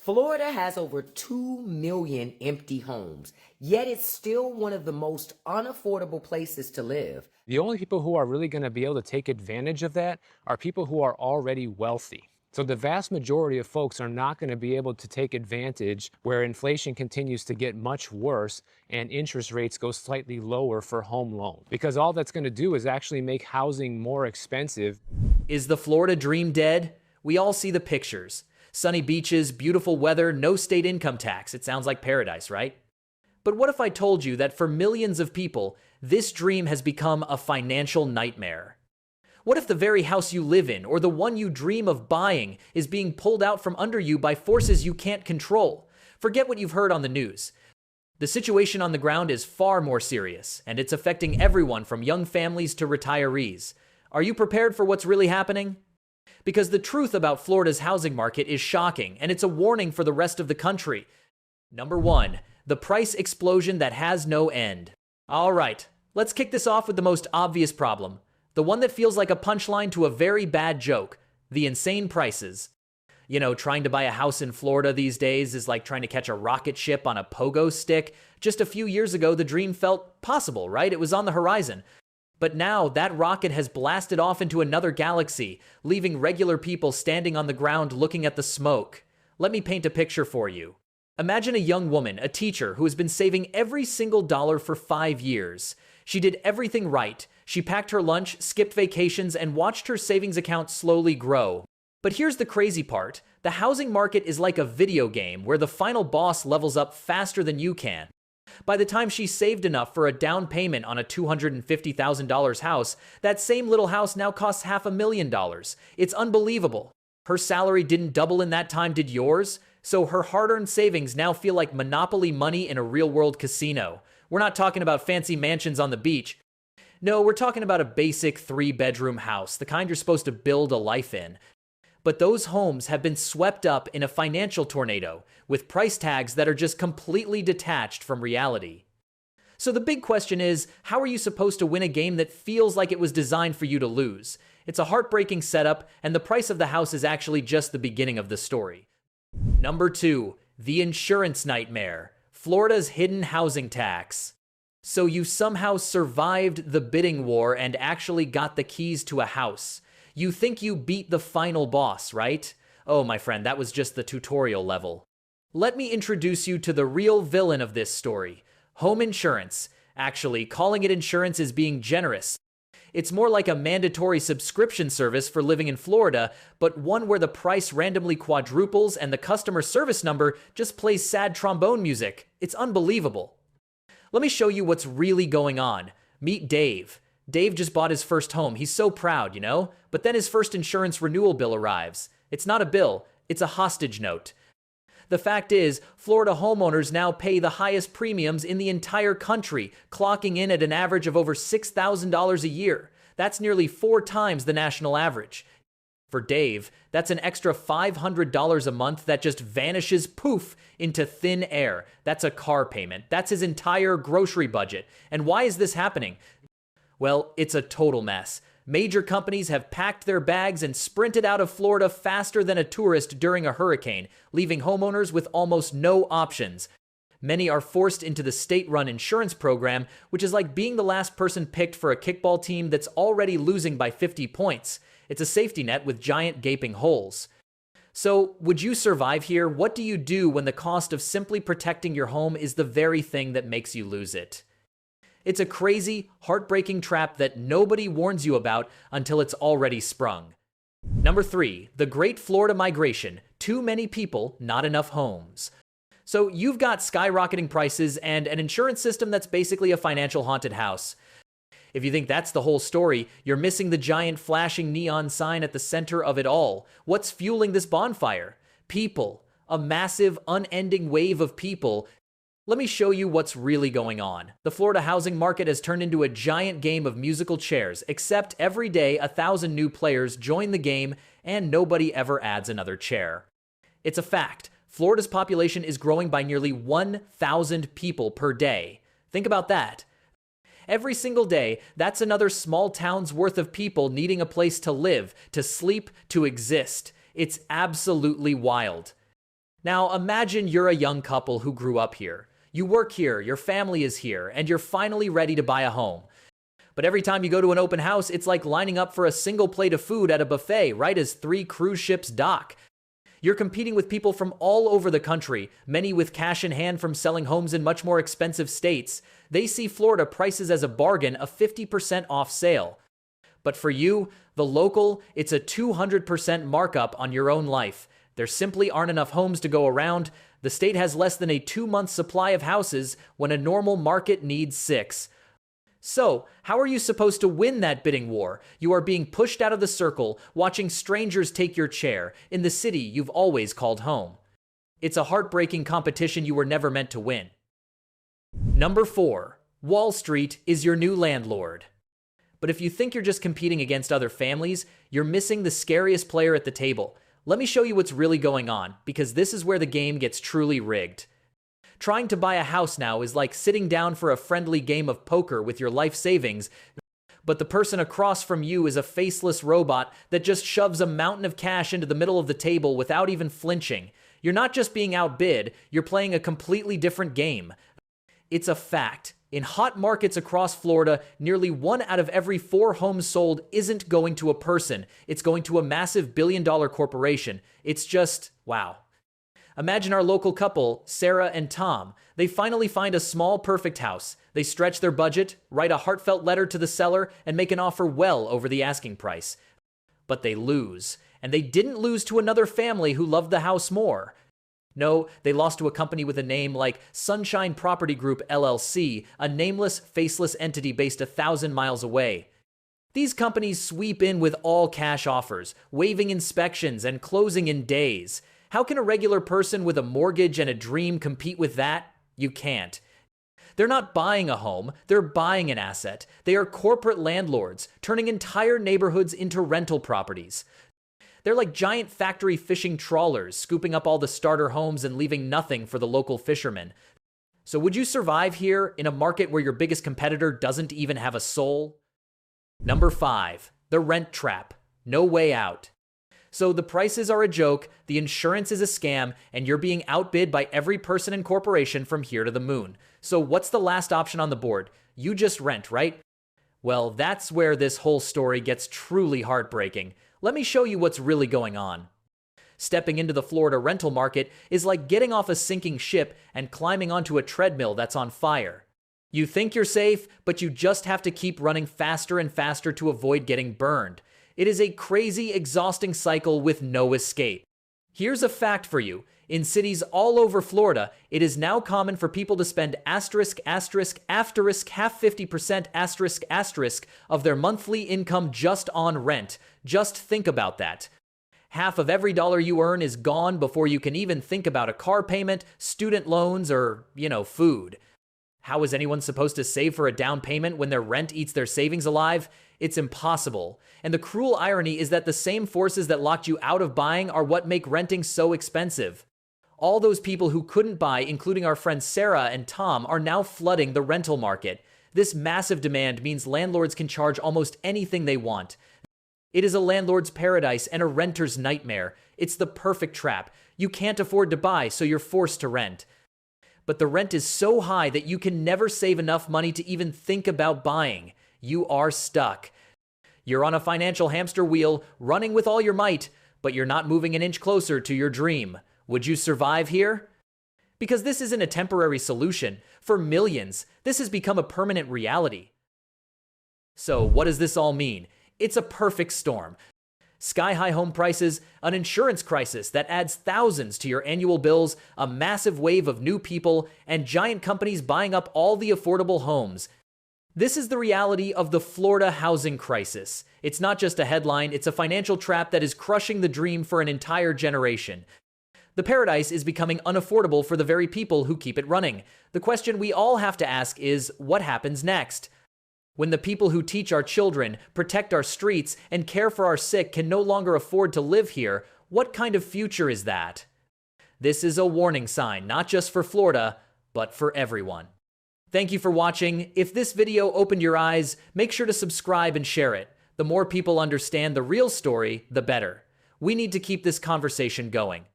Florida has over 2 million empty homes, yet it's still one of the most unaffordable places to live. The only people who are really going to be able to take advantage of that are people who are already wealthy. So the vast majority of folks are not going to be able to take advantage where inflation continues to get much worse and interest rates go slightly lower for home loans. Because all that's going to do is actually make housing more expensive. Is the Florida dream dead? We all see the pictures. Sunny beaches, beautiful weather, no state income tax. It sounds like paradise, right? But what if I told you that for millions of people, this dream has become a financial nightmare? What if the very house you live in, or the one you dream of buying, is being pulled out from under you by forces you can't control? Forget what you've heard on the news. The situation on the ground is far more serious, and it's affecting everyone from young families to retirees. Are you prepared for what's really happening? Because the truth about Florida's housing market is shocking, and it's a warning for the rest of the country. Number 1, the price explosion that has no end. All right, let's kick this off with the most obvious problem. The one that feels like a punchline to a very bad joke. The insane prices. You know, trying to buy a house in Florida these days is like trying to catch a rocket ship on a pogo stick. Just a few years ago, the dream felt possible, right? It was on the horizon. But now that rocket has blasted off into another galaxy, leaving regular people standing on the ground looking at the smoke. Let me paint a picture for you. Imagine a young woman, a teacher, who has been saving every single dollar for 5 years. She did everything right. She packed her lunch, skipped vacations, and watched her savings account slowly grow. But here's the crazy part. The housing market is like a video game where the final boss levels up faster than you can. By the time she saved enough for a down payment on a $250,000 house, that same little house now costs $500,000. It's unbelievable. Her salary didn't double in that time, did yours? So her hard-earned savings now feel like monopoly money in a real-world casino. We're not talking about fancy mansions on the beach. No, we're talking about a basic 3-bedroom house, the kind you're supposed to build a life in. But those homes have been swept up in a financial tornado, with price tags that are just completely detached from reality. So the big question is, how are you supposed to win a game that feels like it was designed for you to lose? It's a heartbreaking setup, and the price of the house is actually just the beginning of the story. Number 2, the insurance nightmare. Florida's hidden housing tax. So you somehow survived the bidding war and actually got the keys to a house. You think you beat the final boss, right? Oh, my friend, that was just the tutorial level. Let me introduce you to the real villain of this story. Home insurance. Actually, calling it insurance is being generous. It's more like a mandatory subscription service for living in Florida, but one where the price randomly quadruples and the customer service number just plays sad trombone music. It's unbelievable. Let me show you what's really going on. Meet Dave. Dave just bought his first home. He's so proud, you know? But then his first insurance renewal bill arrives. It's not a bill, it's a hostage note. The fact is, Florida homeowners now pay the highest premiums in the entire country, clocking in at an average of over $6,000 a year. That's nearly 4 times the national average. For Dave, that's an extra $500 a month that just vanishes poof into thin air. That's a car payment. That's his entire grocery budget. And why is this happening? Well, it's a total mess. Major companies have packed their bags and sprinted out of Florida faster than a tourist during a hurricane, leaving homeowners with almost no options. Many are forced into the state-run insurance program, which is like being the last person picked for a kickball team that's already losing by 50 points. It's a safety net with giant gaping holes. So, would you survive here? What do you do when the cost of simply protecting your home is the very thing that makes you lose it? It's a crazy, heartbreaking trap that nobody warns you about until it's already sprung. Number 3, the Great Florida Migration. Too many people, not enough homes. So you've got skyrocketing prices and an insurance system that's basically a financial haunted house. If you think that's the whole story, you're missing the giant flashing neon sign at the center of it all. What's fueling this bonfire? People. A massive, unending wave of people. Let me show you what's really going on. The Florida housing market has turned into a giant game of musical chairs, except every day 1,000 new players join the game and nobody ever adds another chair. It's a fact. Florida's population is growing by nearly 1,000 people per day. Think about that. Every single day, that's another small town's worth of people needing a place to live, to sleep, to exist. It's absolutely wild. Now imagine you're a young couple who grew up here. You work here, your family is here, and you're finally ready to buy a home. But every time you go to an open house, it's like lining up for a single plate of food at a buffet right as 3 cruise ships dock. You're competing with people from all over the country, many with cash in hand from selling homes in much more expensive states. They see Florida prices as a bargain, a 50% off sale. But for you, the local, it's a 200% markup on your own life. There simply aren't enough homes to go around. The state has less than a 2-month supply of houses when a normal market needs 6. So, how are you supposed to win that bidding war? You are being pushed out of the circle, watching strangers take your chair, in the city you've always called home. It's a heartbreaking competition you were never meant to win. Number 4. Wall Street is your new landlord. But if you think you're just competing against other families, you're missing the scariest player at the table. Let me show you what's really going on, because this is where the game gets truly rigged. Trying to buy a house now is like sitting down for a friendly game of poker with your life savings, but the person across from you is a faceless robot that just shoves a mountain of cash into the middle of the table without even flinching. You're not just being outbid, you're playing a completely different game. It's a fact. In hot markets across Florida, nearly 1 out of every 4 homes sold isn't going to a person. It's going to a massive billion-dollar corporation. It's just, wow. Imagine our local couple, Sarah and Tom. They finally find a small, perfect house. They stretch their budget, write a heartfelt letter to the seller, and make an offer well over the asking price. But they lose. And they didn't lose to another family who loved the house more. No, they lost to a company with a name like Sunshine Property Group LLC, a nameless, faceless entity based 1,000 miles away. These companies sweep in with all cash offers, waiving inspections and closing in days. How can a regular person with a mortgage and a dream compete with that? You can't. They're not buying a home, they're buying an asset. They are corporate landlords, turning entire neighborhoods into rental properties. They're like giant factory fishing trawlers, scooping up all the starter homes and leaving nothing for the local fishermen. So would you survive here in a market where your biggest competitor doesn't even have a soul? Number 5, the rent trap. No way out. So the prices are a joke, the insurance is a scam, and you're being outbid by every person and corporation from here to the moon. So what's the last option on the board? You just rent, right? Well, that's where this whole story gets truly heartbreaking. Let me show you what's really going on. Stepping into the Florida rental market is like getting off a sinking ship and climbing onto a treadmill that's on fire. You think you're safe, but you just have to keep running faster and faster to avoid getting burned. It is a crazy, exhausting cycle with no escape. Here's a fact for you. In cities all over Florida, it is now common for people to spend half 50% of their monthly income just on rent. Just think about that. Half of every dollar you earn is gone before you can even think about a car payment, student loans, or, food. How is anyone supposed to save for a down payment when their rent eats their savings alive? It's impossible. And the cruel irony is that the same forces that locked you out of buying are what make renting so expensive. All those people who couldn't buy, including our friends Sarah and Tom, are now flooding the rental market. This massive demand means landlords can charge almost anything they want. It is a landlord's paradise and a renter's nightmare. It's the perfect trap. You can't afford to buy, so you're forced to rent. But the rent is so high that you can never save enough money to even think about buying. You are stuck. You're on a financial hamster wheel, running with all your might, but you're not moving an inch closer to your dream. Would you survive here? Because this isn't a temporary solution. For millions, this has become a permanent reality. So what does this all mean? It's a perfect storm. Sky-high home prices, an insurance crisis that adds thousands to your annual bills, a massive wave of new people, and giant companies buying up all the affordable homes. This is the reality of the Florida housing crisis. It's not just a headline, it's a financial trap that is crushing the dream for an entire generation. The paradise is becoming unaffordable for the very people who keep it running. The question we all have to ask is, what happens next? When the people who teach our children, protect our streets, and care for our sick can no longer afford to live here, what kind of future is that? This is a warning sign, not just for Florida, but for everyone. Thank you for watching. If this video opened your eyes, make sure to subscribe and share it. The more people understand the real story, the better. We need to keep this conversation going.